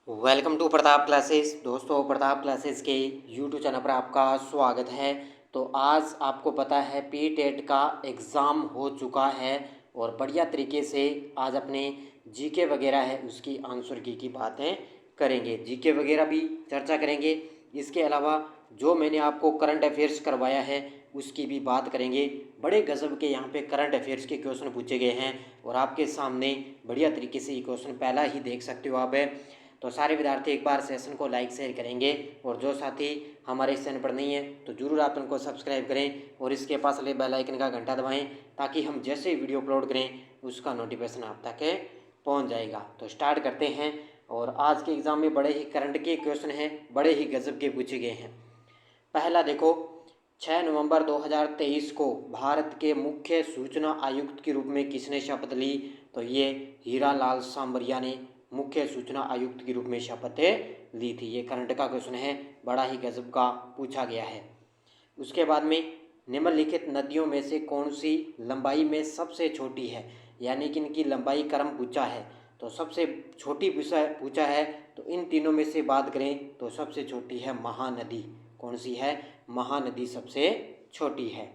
Welcome to Pratap Classes. दोस्तों, Pratap Classes के YouTube channel पर आपका स्वागत है। तो आज आपको पता है पी टेट का एग्ज़ाम हो चुका है और बढ़िया तरीके से आज अपने जीके वगैरह है उसकी आंसर की बातें करेंगे। जीके वगैरह भी चर्चा करेंगे। इसके अलावा जो मैंने आपको करंट अफेयर्स करवाया है उसकी भी बात करेंगे। बड़े गजब के यहाँ पे करंट अफेयर्स के क्वेश्चन पूछे गए हैं और आपके सामने बढ़िया तरीके से ये क्वेश्चन पहला ही देख सकते हो आप। तो सारे विद्यार्थी एक बार सेशन को लाइक शेयर करेंगे और जो साथी हमारे इस चैनल पर नहीं है तो जरूर आप उनको सब्सक्राइब करें और इसके पास वाले बेल आइकन का घंटा दबाएं ताकि हम जैसे वीडियो अपलोड करें उसका नोटिफिकेशन आप तक पहुंच जाएगा। तो स्टार्ट करते हैं। और आज के एग्ज़ाम में बड़े ही करंट के क्वेश्चन हैं, बड़े ही गजब के पूछे गए हैं। पहला देखो, 6 नवंबर 2023 को भारत के मुख्य सूचना आयुक्त के रूप में किसने शपथ ली? तो ये हीरा लाल सांवरिया ने मुख्य सूचना आयुक्त के रूप में शपथ ली थी। ये करंट का क्वेश्चन है, बड़ा ही गजब का पूछा गया है। उसके बाद में निम्नलिखित नदियों में से कौन सी लंबाई में सबसे छोटी है, यानी कि इनकी लंबाई क्रम पूछा है। तो सबसे छोटी पूछा है तो इन तीनों में से बात करें तो सबसे छोटी है महानदी। कौन सी है? महानदी सबसे छोटी है।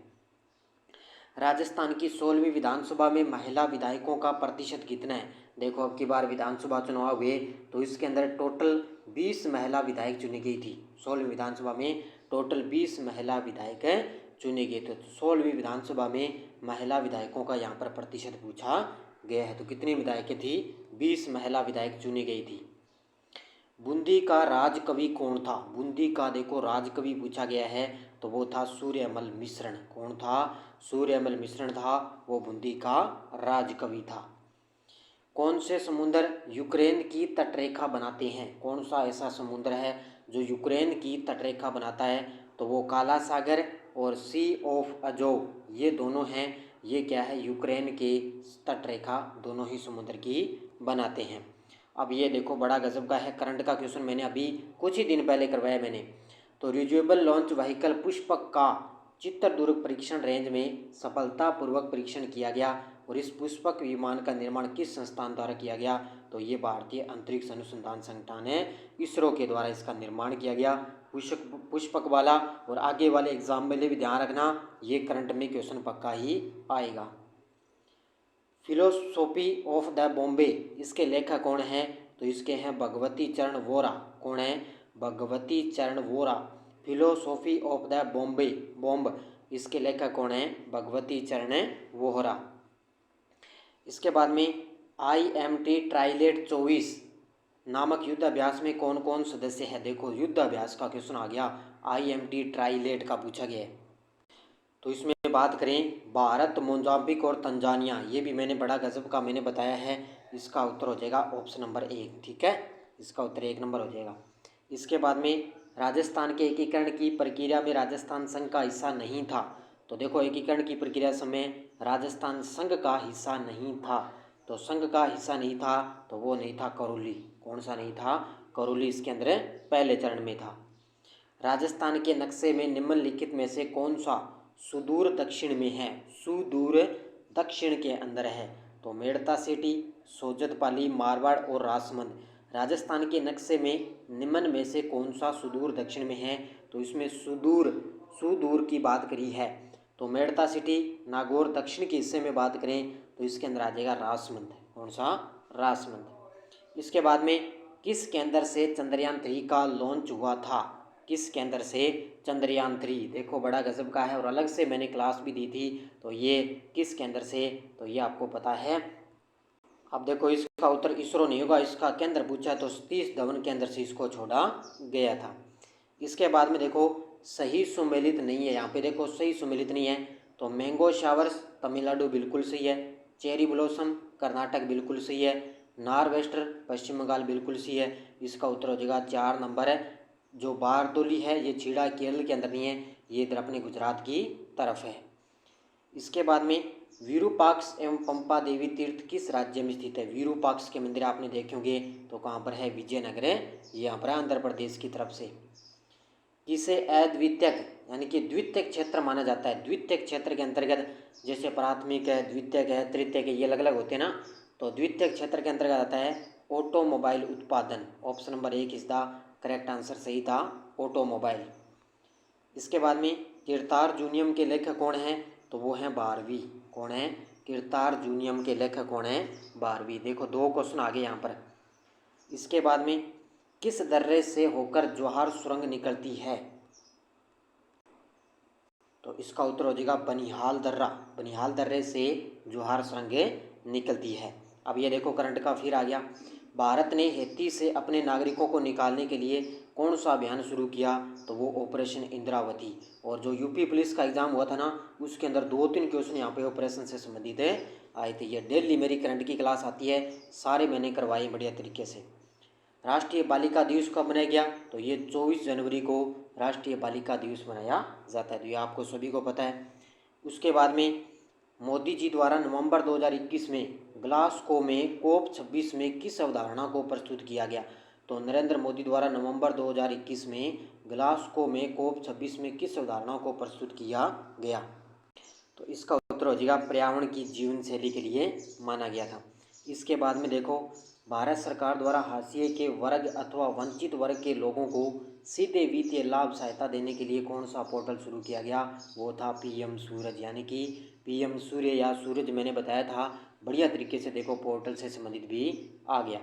राजस्थान की 16वीं विधानसभा में महिला विधायकों का प्रतिशत कितना है? देखो, अब की बार विधानसभा चुनाव हुए तो इसके अंदर टोटल 20 महिला विधायक चुनी गई थी। 16वीं विधानसभा में टोटल 20 महिला विधायक चुने गए थे। तो 16वीं विधानसभा में महिला विधायकों का यहाँ पर प्रतिशत पूछा गया है। तो कितनी विधायकें थी? 20 महिला विधायक चुनी गई थी। बूंदी का राजकवि कौन था? बूंदी का देखो राजकवि पूछा गया है तो वो था सूर्यमल मिश्रण। कौन था? सूर्यमल मिश्रण था, वो बूंदी का राजकवि था। कौन से समुद्र यूक्रेन की तटरेखा बनाते हैं? कौन सा ऐसा समुद्र है जो यूक्रेन की तटरेखा बनाता है? तो वो काला सागर और सी ऑफ अजोव, ये दोनों हैं। ये क्या है? यूक्रेन के तटरेखा दोनों ही समुद्र की बनाते हैं। अब ये देखो, बड़ा गजब का है करंट का क्वेश्चन, मैंने अभी कुछ ही दिन पहले करवाया मैंने। तो रिज्यूएबल लॉन्च व्हीकल पुष्पक का चित्रदुर्ग परीक्षण रेंज में सफलतापूर्वक परीक्षण किया गया और इस पुष्पक विमान का निर्माण किस संस्थान द्वारा किया गया? तो ये भारतीय अंतरिक्ष अनुसंधान संगठन है, इसरो के द्वारा इसका निर्माण किया गया पुष्पक वाला। और आगे वाले एग्जाम में भी ध्यान रखना, ये करंट में क्वेश्चन पक्का ही आएगा। फिलोसॉफी ऑफ द बॉम्बे, इसके लेखक कौन है? तो इसके हैं भगवती चरण वोरा। कौन है? भगवती चरण Vora. Philosophy of the Bombay bomb, इसके लेखक कौन है? भगवती चरण वोहरा। इसके बाद में IMT ट्राइलेट 24 नामक युद्ध अभ्यास में कौन कौन सदस्य है? देखो, युद्ध अभ्यास का क्वेश्चन आ गया, IMT ट्राइलेट का पूछा गया है। तो इसमें बात करें भारत, मोजाम्बिक और तंजानिया, ये भी मैंने बड़ा गजब का मैंने बताया है। इसका उत्तर हो जाएगा ऑप्शन नंबर 1। ठीक है, इसका उत्तर 1 नंबर हो जाएगा। इसके बाद में राजस्थान के एकीकरण की प्रक्रिया में राजस्थान संघ का हिस्सा नहीं था। तो देखो, एकीकरण की प्रक्रिया समय राजस्थान संघ का हिस्सा नहीं था। तो संघ का हिस्सा नहीं था तो वो नहीं था करौली। कौन सा नहीं था? करौली इसके अंदर पहले चरण में था। राजस्थान के नक्शे में निम्नलिखित में से कौन सा सुदूर दक्षिण में है? सुदूर दक्षिण के अंदर है। तो मेड़ता सिटी, सोजतपाली, मारवाड़ और राजसमंद। राजस्थान के नक्शे में निम्न में से कौन सा सुदूर दक्षिण में है? तो इसमें सुदूर सुदूर की बात करी है तो मेड़ता सिटी, नागौर दक्षिण के हिस्से में बात करें तो इसके अंदर आ जाएगा राजसमंद। कौन सा? राजसमंद। इसके बाद में किस केंद्र से चंद्रयान 3 का लॉन्च हुआ था? किस केंद्र से? चंद्रयान 3। देखो, बड़ा गजब का है और अलग से मैंने क्लास भी दी थी। तो ये किस केंद्र से? तो ये आपको पता है। अब देखो, इसका उत्तर इसरो नहीं होगा, इसका केंद्र पूछा है तो सतीश धवन केंद्र से इसको छोड़ा गया था। इसके बाद में देखो, सही सुमेलित नहीं है, यहाँ पे देखो सही सुमेलित नहीं है। तो मैंगो शावर्स तमिलनाडु बिल्कुल सही है, चेरी ब्लॉसम कर्नाटक बिल्कुल सही है, नारवेस्टर पश्चिम बंगाल बिल्कुल सही है। इसका उत्तर हो जाएगा 4 नंबर है। जो बारदोली है ये छीड़ा केरल के अंदर नहीं है, ये इधर अपने गुजरात की तरफ है। इसके बाद में विरूपाक्ष एवं पंपा देवी तीर्थ किस राज्य में स्थित है? विरूपाक्ष के मंदिर आपने देखे होंगे तो कहाँ पर है? विजयनगर है, यहाँ पर आंध्र प्रदेश की तरफ से। किसे अद्वितीयक यानी कि द्वितीयक क्षेत्र माना जाता है? द्वितीयक क्षेत्र के अंतर्गत जैसे प्राथमिक है, द्वितीयक है, तृतीयक है, ये अलग अलग होते हैं ना। तो द्वितीयक क्षेत्र के अंतर्गत आता है ऑटोमोबाइल उत्पादन। Option number 1 is the correct answer, सही था ऑटोमोबाइल। इसके बाद में कीर्तार्जुनीयम के लेखक कौन हैं? तो वो हैं भारवी। कौन है? कीर्तार्जुनीयम के लेखक कौन है? भारवी। देखो 2 क्वेश्चन आ गए यहाँ पर। इसके बाद में किस दर्रे से होकर जवाहर सुरंग निकलती है? तो इसका उत्तर हो जाएगा बनिहाल दर्रा। बनिहाल दर्रे से जवाहर सुरंग निकलती है। अब ये देखो करंट का फिर आ गया। भारत ने हैती से अपने नागरिकों को निकालने के लिए कौन सा अभियान शुरू किया? तो वो ऑपरेशन इंद्रावती। और जो यूपी पुलिस का एग्जाम हुआ था ना, उसके अंदर 2-3 क्वेश्चन यहाँ पे ऑपरेशन से संबंधित आए थे। ये डेली मेरी करंट की क्लास आती है, सारे मैंने करवाई बढ़िया तरीके से। राष्ट्रीय बालिका दिवस कब मनाया गया? तो ये 24 जनवरी को राष्ट्रीय बालिका दिवस मनाया जाता है। तो ये आपको सभी को पता है। उसके बाद में मोदी जी द्वारा नवंबर 2021 में ग्लासगो में कोप 26 में किस अवधारणा को प्रस्तुत किया गया? तो नरेंद्र मोदी द्वारा नवंबर 2021 में ग्लासगो में कोप 26 में किस अवधारणा को प्रस्तुत किया गया? तो इसका उत्तर हो जाएगा पर्यावरण की जीवन शैली के लिए माना गया था। इसके बाद में देखो भारत सरकार द्वारा हाशिए के वर्ग अथवा वंचित वर्ग के लोगों को सीधे वित्तीय लाभ सहायता देने के लिए कौन सा पोर्टल शुरू किया गया? वो था पीएम सूरज। यानी कि पीएम सूर्य या सूरज मैंने बताया था, बढ़िया तरीके से देखो पोर्टल से संबंधित भी आ गया।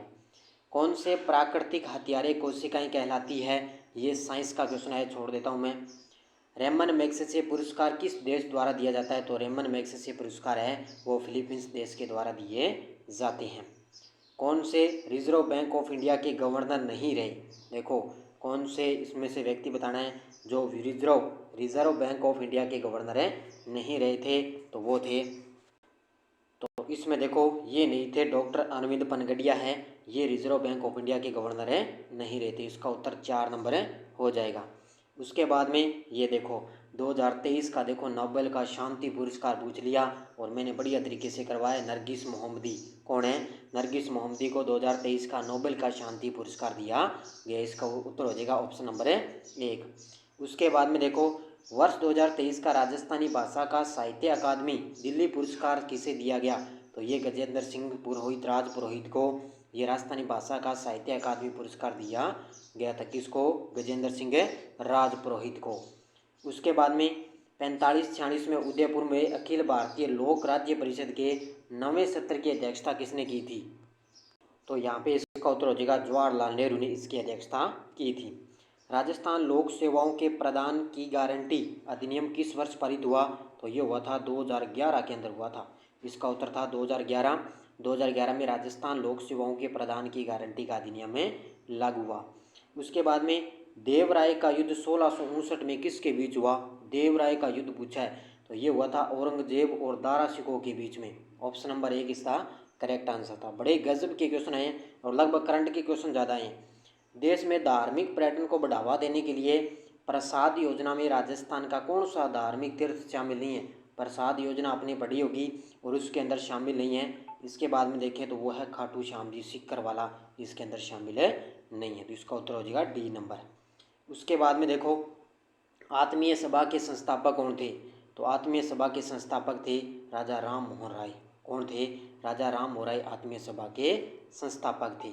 कौन से प्राकृतिक हत्यारे कोशिकाएं कहलाती है? ये साइंस का क्वेश्चन है, छोड़ देता हूँ मैं। रेमन मैग्सेसे पुरस्कार किस देश द्वारा दिया जाता है? तो रेमन मैग्सेसे पुरस्कार है वो फिलीपींस देश के द्वारा दिए जाते हैं। कौन से रिजर्व बैंक ऑफ इंडिया के गवर्नर नहीं रहे? देखो कौन से इसमें से व्यक्ति बताना है जो रिजर्व बैंक ऑफ इंडिया के गवर्नर नहीं रहे थे? तो वो थे, तो इसमें देखो ये नहीं थे, डॉक्टर अरविंद पनगडिया है, ये रिजर्व बैंक ऑफ इंडिया के गवर्नर नहीं रहे थे। इसका उत्तर 4 नंबर हो जाएगा। उसके बाद में ये देखो 2023 का देखो नोबेल का शांति पुरस्कार पूछ लिया और मैंने बढ़िया तरीके से करवाया। नरगिस मोहम्मदी कौन है? नरगिस मोहम्मदी को 2023 का नोबेल का शांति पुरस्कार दिया गया। इसका उत्तर हो जाएगा ऑप्शन नंबर 1। उसके बाद में देखो वर्ष 2023 का राजस्थानी भाषा का साहित्य अकादमी दिल्ली पुरस्कार किसे दिया गया? तो ये गजेंद्र सिंह पुरोहित राज पुरोहित को ये राजस्थानी भाषा का साहित्य अकादमी पुरस्कार दिया गया था। किसको? गजेंद्र सिंह राज पुरोहित को। उसके बाद में 45-46 में उदयपुर में अखिल भारतीय लोक राज्य परिषद के 9वें सत्र की अध्यक्षता किसने की थी? तो यहाँ पे इसका उत्तर हो जाएगा जवाहरलाल नेहरू ने इसकी अध्यक्षता की थी। राजस्थान लोक सेवाओं के प्रदान की गारंटी अधिनियम किस वर्ष पारित हुआ? तो ये हुआ था 2011 के अंदर हुआ था। इसका उत्तर था 2011 में राजस्थान लोक सेवाओं के प्रदान की गारंटी का अधिनियम लागू हुआ। उसके बाद में देवराय का युद्ध 1659 में किसके बीच हुआ? देवराय का युद्ध पूछा है, तो ये हुआ था औरंगजेब और दारा सिकोह के बीच में। ऑप्शन नंबर 1 इसका करेक्ट आंसर था। बड़े गजब के क्वेश्चन आए और लगभग करंट के क्वेश्चन ज़्यादा हैं। देश में धार्मिक पर्यटन को बढ़ावा देने के लिए प्रसाद योजना में राजस्थान का कौन सा धार्मिक तीर्थ शामिल नहीं है? प्रसाद योजना अपनी बड़ी होगी और उसके अंदर शामिल नहीं है। इसके बाद में देखें तो वो है खाटू श्याम जी सिक्कर वाला, इसके अंदर शामिल नहीं है। तो इसका उत्तर हो जाएगा डी नंबर। उसके बाद में देखो आत्मीय सभा के संस्थापक कौन थे? तो आत्मीय सभा के संस्थापक थे राजा राम मोहन राय। कौन थे? राजा राम मोहन राय आत्मीय सभा के संस्थापक थे।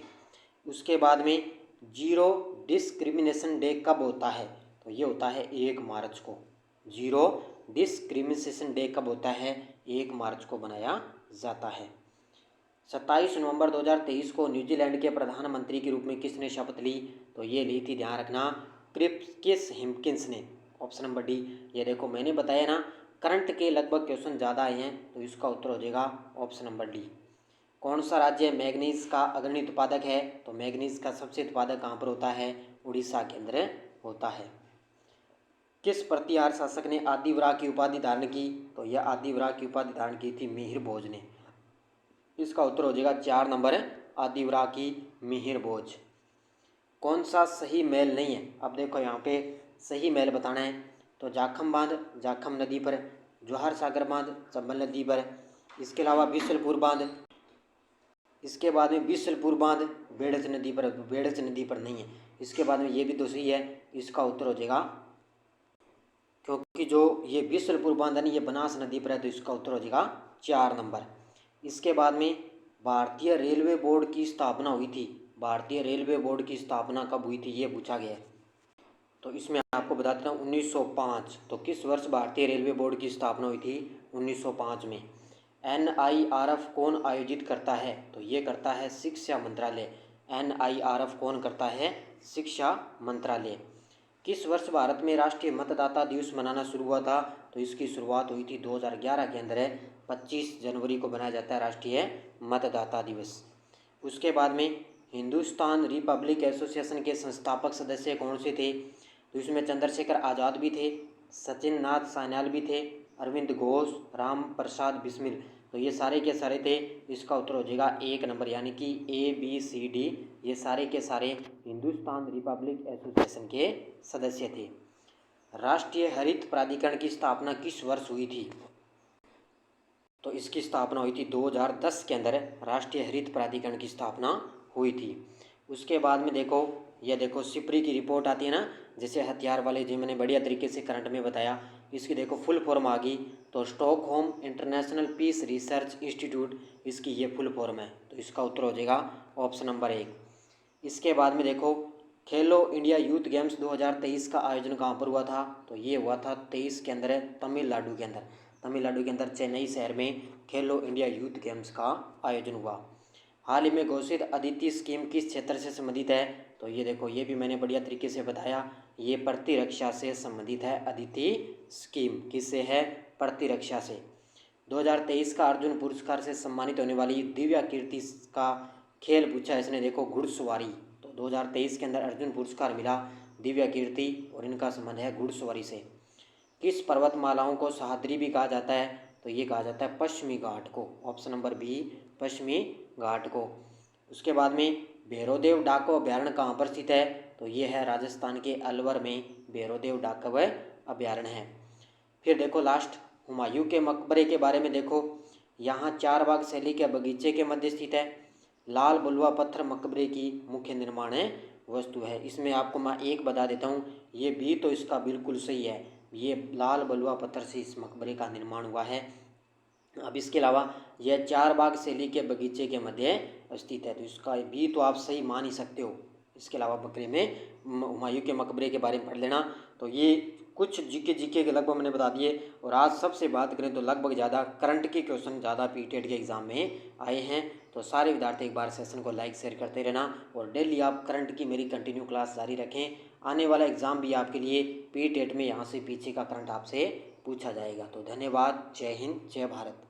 उसके बाद में जीरो डिस्क्रिमिनेशन डे कब होता है? तो ये होता है 1 मार्च को। जीरो डिस्क्रिमिनेशन डे कब होता है? 1 मार्च को मनाया जाता है। 27 नवंबर 2023 को न्यूजीलैंड के प्रधानमंत्री के रूप में किसने शपथ ली? तो ये ली थी, ध्यान रखना, क्रिप्स हिम्किंस ने। Option number D. ये देखो मैंने बताया ना करंट के लगभग क्वेश्चन ज़्यादा आए हैं, तो इसका उत्तर हो जाएगा ऑप्शन नंबर डी। कौन सा राज्य मैग्नीज का अग्रणी उत्पादक है? तो मैग्नीज का सबसे उत्पादक कहाँ पर होता है? उड़ीसा के अंदर होता है। किस प्रतिहार शासक ने आदिवरा की उपाधि धारण की? तो यह आदिवरा की उपाधि धारण की थी मिहिर भोज ने। इसका उत्तर हो जाएगा 4 नंबर आदिवरा की मिहिर भोज। कौन सा सही मेल नहीं है? अब देखो यहाँ पे सही मेल बताना है। तो जाखम बांध जाखम नदी पर, जवाहर सागर बांध चंबल नदी पर, इसके अलावा बिसलपुर बांध, इसके बाद में बिसलपुर बांध बेड़च नदी पर, बेड़च नदी पर नहीं है। इसके बाद में ये भी तो सही है। इसका उत्तर हो जाएगा, क्योंकि जो ये बिसलपुर बांध है ये बनास नदी पर है, तो इसका उत्तर हो जाएगा 4 नंबर। इसके बाद में भारतीय रेलवे बोर्ड की स्थापना हुई थी? भारतीय रेलवे बोर्ड की स्थापना कब हुई थी, ये पूछा गया है। तो इसमें आपको बता देता हूँ 1905। तो किस वर्ष भारतीय रेलवे बोर्ड की स्थापना हुई थी? 1905 में। NIRF कौन आयोजित करता है? तो ये करता है शिक्षा मंत्रालय। NIRF कौन करता है? शिक्षा मंत्रालय। किस वर्ष भारत में राष्ट्रीय मतदाता दिवस मनाना शुरू हुआ था? तो इसकी शुरुआत हुई थी 2011 के अंदर। 25 जनवरी को मनाया जाता है राष्ट्रीय मतदाता दिवस। उसके बाद में हिंदुस्तान रिपब्लिक एसोसिएशन के संस्थापक सदस्य कौन से थे? तो इसमें चंद्रशेखर आज़ाद भी थे, सचिन नाथ सान्याल भी थे, अरविंद घोष, राम प्रसाद बिस्मिल। तो ये सारे के सारे थे। इसका उत्तर हो जाएगा 1 नंबर, यानी कि ABCD। ये सारे के सारे हिंदुस्तान रिपब्लिक एसोसिएशन के सदस्य थे। राष्ट्रीय हरित प्राधिकरण की स्थापना किस वर्ष हुई थी? तो इसकी स्थापना हुई थी 2010 के अंदर। राष्ट्रीय हरित प्राधिकरण की स्थापना हुई थी। उसके बाद में देखो, ये देखो सिपरी की रिपोर्ट आती है ना, जैसे हथियार वाले, जो मैंने बढ़िया तरीके से करंट में बताया। इसकी देखो फुल फॉर्म आ गई, तो Stockholm International Peace Research Institute, इसकी ये फुल फॉर्म है। तो इसका उत्तर हो जाएगा ऑप्शन नंबर 1। इसके बाद में देखो, खेलो इंडिया यूथ गेम्स 2023 का आयोजन कहाँ पर हुआ था? तो ये हुआ था 23 के अंदर, तमिलनाडु के अंदर। तमिलनाडु के अंदर चेन्नई शहर में खेलो इंडिया यूथ गेम्स का आयोजन हुआ। हाल ही में घोषित अदिति स्कीम किस क्षेत्र से संबंधित है? तो ये देखो, ये भी मैंने बढ़िया तरीके से बताया, ये प्रतिरक्षा से संबंधित है। अदिति स्कीम किससे है? प्रतिरक्षा से। 2023 का अर्जुन पुरस्कार से सम्मानित होने वाली दिव्या कीर्ति का खेल पूछा है इसने, देखो घुड़सवारी। तो 2023 के अंदर अर्जुन पुरस्कार मिला दिव्या कीर्ति, और इनका संबंध है घुड़सवारी से। किस पर्वतमालाओं को सह्याद्री भी कहा जाता है? तो ये कहा जाता है पश्चिमी घाट को। ऑप्शन नंबर बी, पश्चिमी घाट को। उसके बाद में भैरवदेव डाकू अभ्यारण्य कहाँ पर स्थित है? तो ये है राजस्थान के अलवर में भैरवदेव डाकू अभ्यारण्य है। फिर देखो लास्ट, हुमायूं के मकबरे के बारे में देखो, यहाँ 4 बाग शैली के बगीचे के मध्य स्थित है। लाल बलुआ पत्थर मकबरे की मुख्य निर्माण वस्तु है। इसमें आपको मैं एक बता देता हूँ, ये भी तो इसका बिल्कुल सही है, ये लाल बलुआ पत्थर से इस मकबरे का निर्माण हुआ है। अब इसके अलावा यह 4 बाग शैली के बगीचे के मध्य स्थित है, तो इसका भी तो आप सही मान ही सकते हो। इसके अलावा बकरे में हुमायूं के मकबरे के बारे में पढ़ लेना। तो ये कुछ जीके के लगभग मैंने बता दिए। और आज सबसे बात करें तो लगभग ज़्यादा करंट के क्वेश्चन ज़्यादा पीटेड के एग्जाम में आए हैं। तो सारे विद्यार्थी एक बार सेशन को लाइक शेयर करते रहना, और डेली आप करंट की मेरी कंटिन्यू क्लास जारी रखें। आने वाला एग्ज़ाम भी आपके लिए PTET में यहाँ से पीछे का करंट आपसे पूछा जाएगा। तो धन्यवाद। जय हिंद, जय भारत।